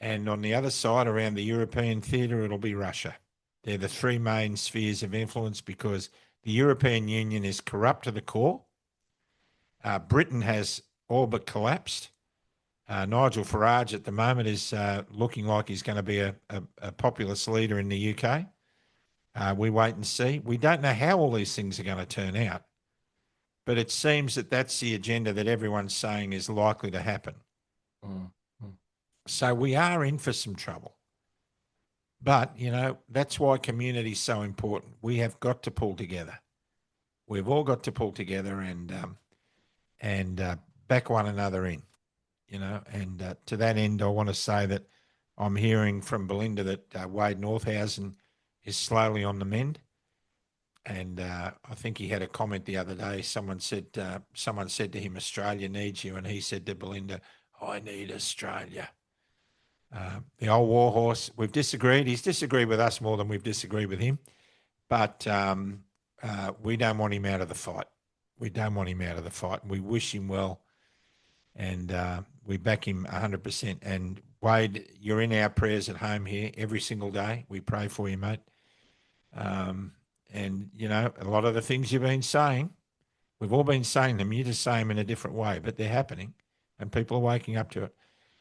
and on the other side, around the European theatre, it'll be Russia. They're the three main spheres of influence because the European Union is corrupt to the core. Britain has all but collapsed. Nigel Farage at the moment is looking like he's going to be a populist leader in the UK. We wait and see. We don't know how all these things are going to turn out, but it seems that that's the agenda that everyone's saying is likely to happen. Mm, mm. So we are in for some trouble. But, that's why community is so important. We have got to pull together. We've all got to pull together and back one another in. And to that end, I want to say that I'm hearing from Belinda that Wade Northhausen is slowly on the mend. And I think he had a comment the other day. Someone said to him, "Australia needs you," and he said to Belinda, "I need Australia." The old warhorse. We've disagreed. He's disagreed with us more than we've disagreed with him, but we don't want him out of the fight. We don't want him out of the fight, and we wish him well, and we back him 100%. And Wade, you're in our prayers at home here every single day. We pray for you, mate. And, you know, a lot of the things you've been saying, we've all been saying them. You just say them in a different way, but they're happening and people are waking up to it.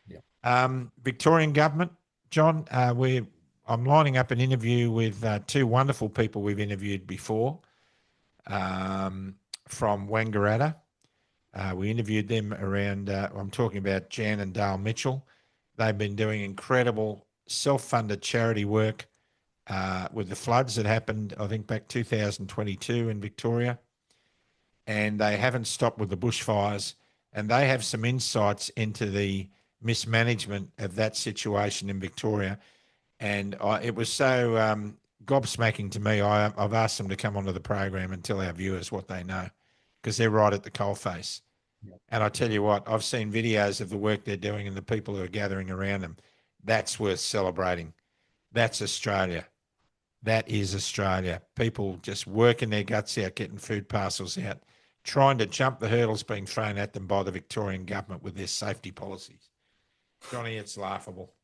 Yeah. Victorian government, John, I'm lining up an interview with two wonderful people we've interviewed before from Wangaratta. We interviewed them around, I'm talking about Jan and Dale Mitchell. They've been doing incredible self-funded charity work with the floods that happened, I think, back 2022 in Victoria. And they haven't stopped with the bushfires. And they have some insights into the mismanagement of that situation in Victoria. And it was so gobsmacking to me. I've asked them to come onto the program and tell our viewers what they know, because they're right at the coalface. Yeah. And I tell you what, I've seen videos of the work they're doing and the people who are gathering around them. That's worth celebrating. That's Australia. That is Australia. People just working their guts out, getting food parcels out, trying to jump the hurdles being thrown at them by the Victorian government with their safety policies. Johnny, it's laughable.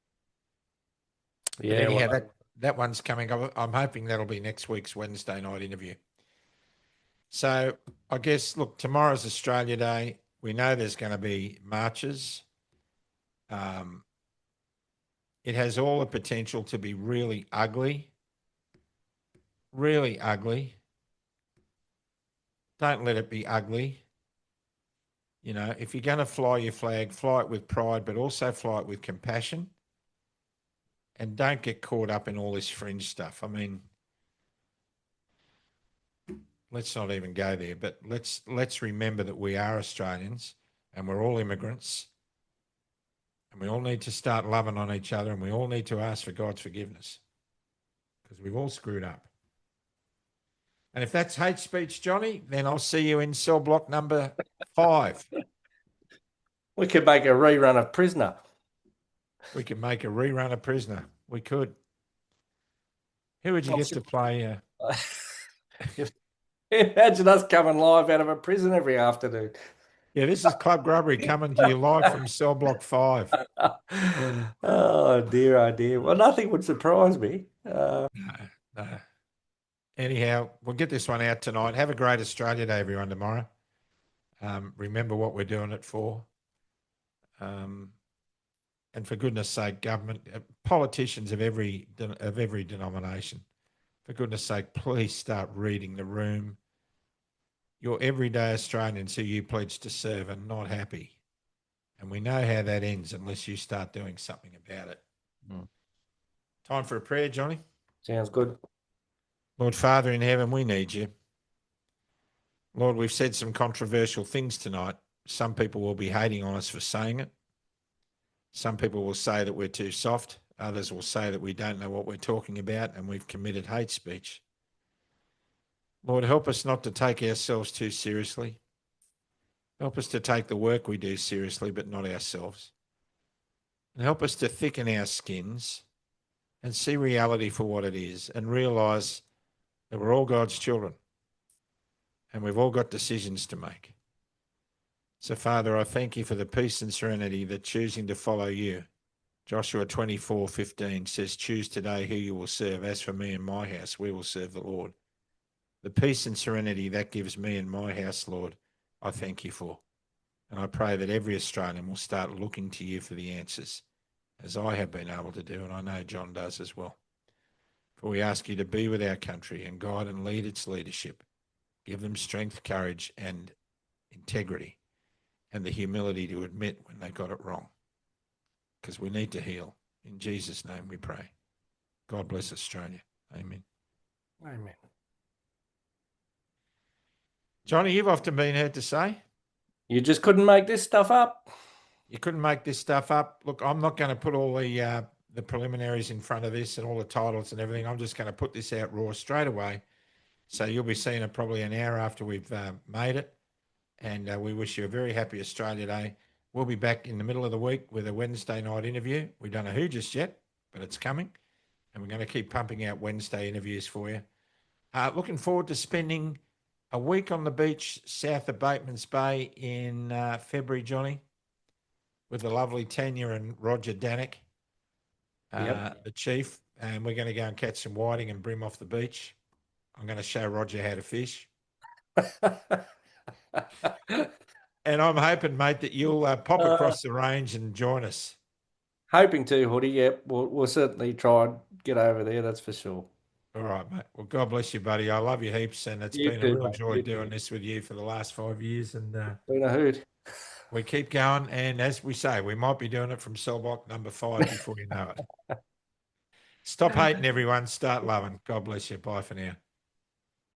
Yeah. But anyhow, Well, that one's coming up. I'm hoping that'll be next week's Wednesday night interview. So I guess, look, tomorrow's Australia Day. We know there's going to be marches. It has all the potential to be really ugly. Really ugly. Don't let it be ugly. You know, if you're going to fly your flag, fly it with pride, but also fly it with compassion. And don't get caught up in all this fringe stuff. I mean, let's not even go there, but let's remember that we are Australians and we're all immigrants. And we all need to start loving on each other, and we all need to ask for God's forgiveness, because we've all screwed up. And if that's hate speech, Johnny, then I'll see you in cell block number 5. we could make a rerun of Prisoner. We could make a rerun of Prisoner. We could. Who would you get to play? Imagine us coming live out of a prison every afternoon. Yeah, this is Club Grubbery coming to you live from cell block 5. Oh dear, oh dear. Well, nothing would surprise me. No. Anyhow, we'll get this one out tonight. Have a great Australia Day, everyone, tomorrow. Remember what we're doing it for. And for goodness sake, government, politicians of every denomination, for goodness sake, please start reading the room. You're everyday Australians who you pledge to serve and not happy. And we know how that ends unless you start doing something about it. Time for a prayer, Johnny. Sounds good. Lord Father in heaven, we need you. Lord, we've said some controversial things tonight. Some people will be hating on us for saying it. Some people will say that we're too soft. Others will say that we don't know what we're talking about and we've committed hate speech. Lord, help us not to take ourselves too seriously. Help us to take the work we do seriously, but not ourselves. And help us to thicken our skins and see reality for what it is and realise that we're all God's children and we've all got decisions to make. So, Father, I thank you for the peace and serenity that choosing to follow you. Joshua 24:15 says, choose today who you will serve. As for me and my house, we will serve the Lord. The peace and serenity that gives me and my house, Lord, I thank you for. And I pray that every Australian will start looking to you for the answers, as I have been able to do, and I know John does as well. For we ask you to be with our country and guide and lead its leadership. Give them strength, courage, and integrity, and the humility to admit when they got it wrong, because we need to heal. In Jesus' name we pray. God bless Australia. Amen. Amen. Johnny, you've often been heard to say, you just couldn't make this stuff up. You couldn't make this stuff up. Look, I'm not going to put all the preliminaries in front of this and all the titles and everything. I'm just going to put this out raw straight away. So you'll be seeing it probably an hour after we've made it. And we wish you a very happy Australia Day. We'll be back in the middle of the week with a Wednesday night interview. We don't know who just yet, but it's coming. And we're going to keep pumping out Wednesday interviews for you. Looking forward to spending a week on the beach south of Bateman's Bay in February, Johnny, with the lovely Tanya and Roger Danick, the chief. And we're going to go and catch some whiting and brim off the beach. I'm going to show Roger how to fish. And I'm hoping, mate, that you'll pop across the range and join us. Hoping to, Hoodie. Yep, we'll certainly try and get over there. That's for sure. All right, mate. Well, God bless you, buddy. I love you heaps, and it's You been a too, real mate. joy You doing too. this with you for the last 5 years. And Been a hoot. we keep going. And as we say, we might be doing it from cell block number 5 before you know it. Stop hating, everyone. Start loving. God bless you. Bye for now.